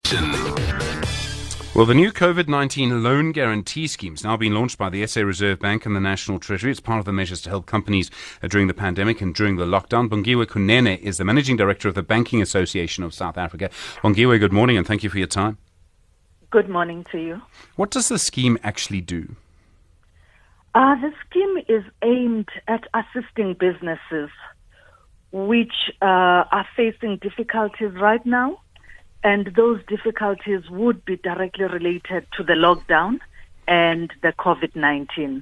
Well, the new COVID-19 loan guarantee scheme has now been launched by the SA Reserve Bank and the National Treasury. It's part of the measures to help companies during the pandemic and during the lockdown. Bongiwe Kunene is the Managing Director of the Banking Association of South Africa. Bongiwe, good morning and thank you for your time. Good morning to you. What does the scheme actually do? The scheme is aimed at assisting businesses which are facing difficulties right now. And those difficulties would be directly related to the lockdown and the COVID-19.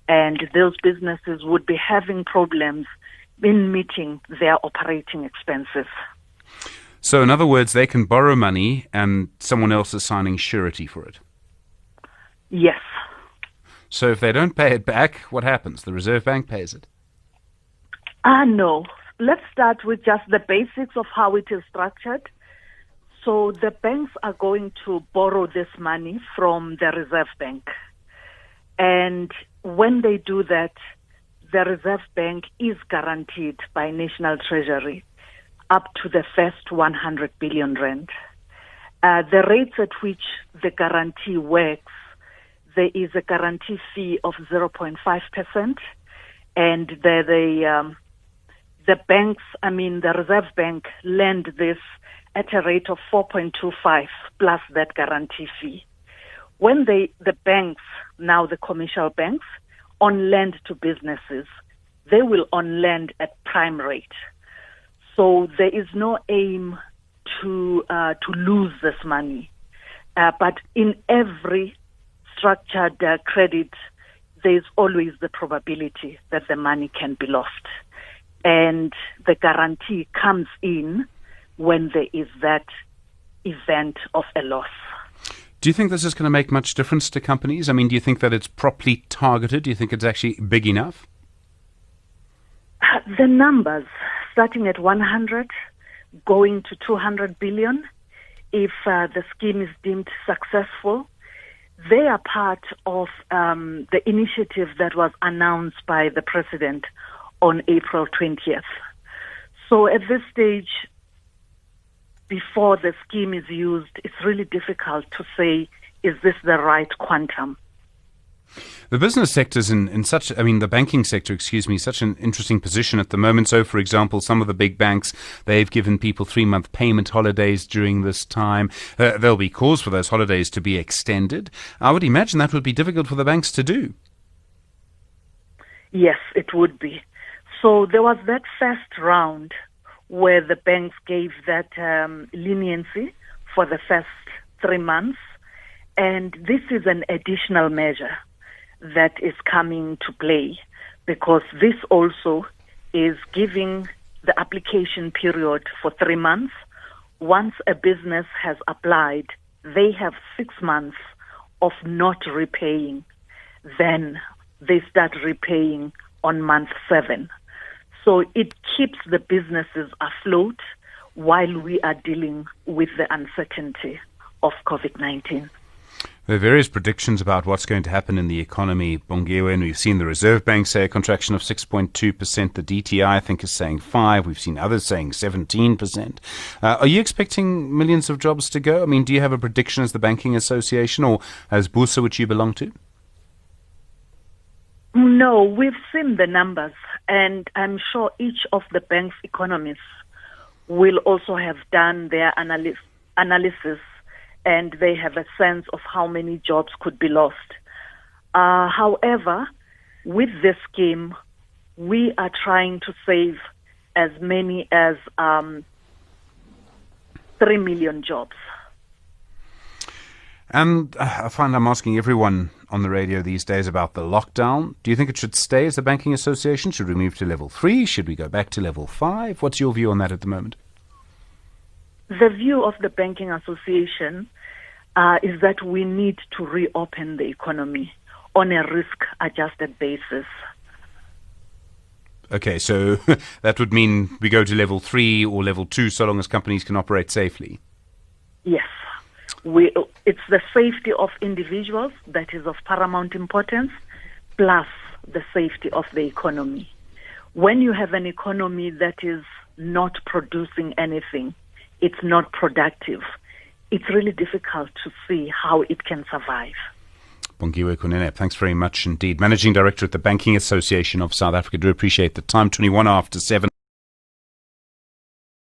And those businesses would be having problems in meeting their operating expenses. So in other words, they can borrow money and someone else is signing surety for it? Yes. So if they don't pay it back, what happens? The Reserve Bank pays it? No. Let's start with just the basics of how it is structured. So the banks are going to borrow this money from the Reserve Bank. And when they do that, the Reserve Bank is guaranteed by National Treasury up to the first 100 billion rand. The rates at which the guarantee works, there is a guarantee fee of 0.5%. And the Reserve Bank lend this at a rate of 4.25 plus that guarantee fee. When the banks, now the commercial banks, on lend to businesses, they will on lend at prime rate. So there is no aim to lose this money. But in every structured credit, there's always the probability that the money can be lost. And the guarantee comes in when there is that event of a loss. Do you think this is going to make much difference to companies? I mean, do you think that it's properly targeted? Do you think it's actually big enough? The numbers, starting at 100, going to 200 billion, if the scheme is deemed successful, they are part of the initiative that was announced by the President on April 20th. So at this stage, before the scheme is used, it's really difficult to say, is this the right quantum? The business sector's the banking sector, such an interesting position at the moment. So, for example, some of the big banks, they've given people 3-month payment holidays during this time. There'll be calls for those holidays to be extended. I would imagine that would be difficult for the banks to do. Yes, it would be. So there was that first round where the banks gave that leniency for the first 3 months. And this is an additional measure that is coming to play because this also is giving the application period for 3 months. Once a business has applied, they have 6 months of not repaying. Then they start repaying on month 7. So it keeps the businesses afloat while we are dealing with the uncertainty of COVID-19. There are various predictions about what's going to happen in the economy, Bongiwe, and we've seen the Reserve Bank say a contraction of 6.2%. The DTI, I think, is saying 5%. We've seen others saying 17%. Are you expecting millions of jobs to go? I mean, do you have a prediction as the Banking Association or as Busa, which you belong to? No, we've seen the numbers, and I'm sure each of the bank's economists will also have done their analysis, and they have a sense of how many jobs could be lost. However, with this scheme, we are trying to save as many as 3 million jobs. And I find I'm asking everyone on the radio these days about the lockdown. Do you think it should stay as the Banking Association? Should we move to level 3? Should we go back to level 5? What's your view on that at the moment? The view of the Banking Association is that we need to reopen the economy on a risk-adjusted basis. Okay, so that would mean we go to level 3 or level 2 so long as companies can operate safely? Yes. It's the safety of individuals that is of paramount importance, plus the safety of the economy. When you have an economy that is not producing anything, it's not productive. it's really difficult to see how it can survive. Bongiwe Kunene, thanks very much indeed. Managing Director at the Banking Association of South Africa. Do appreciate the time. 21 after 7.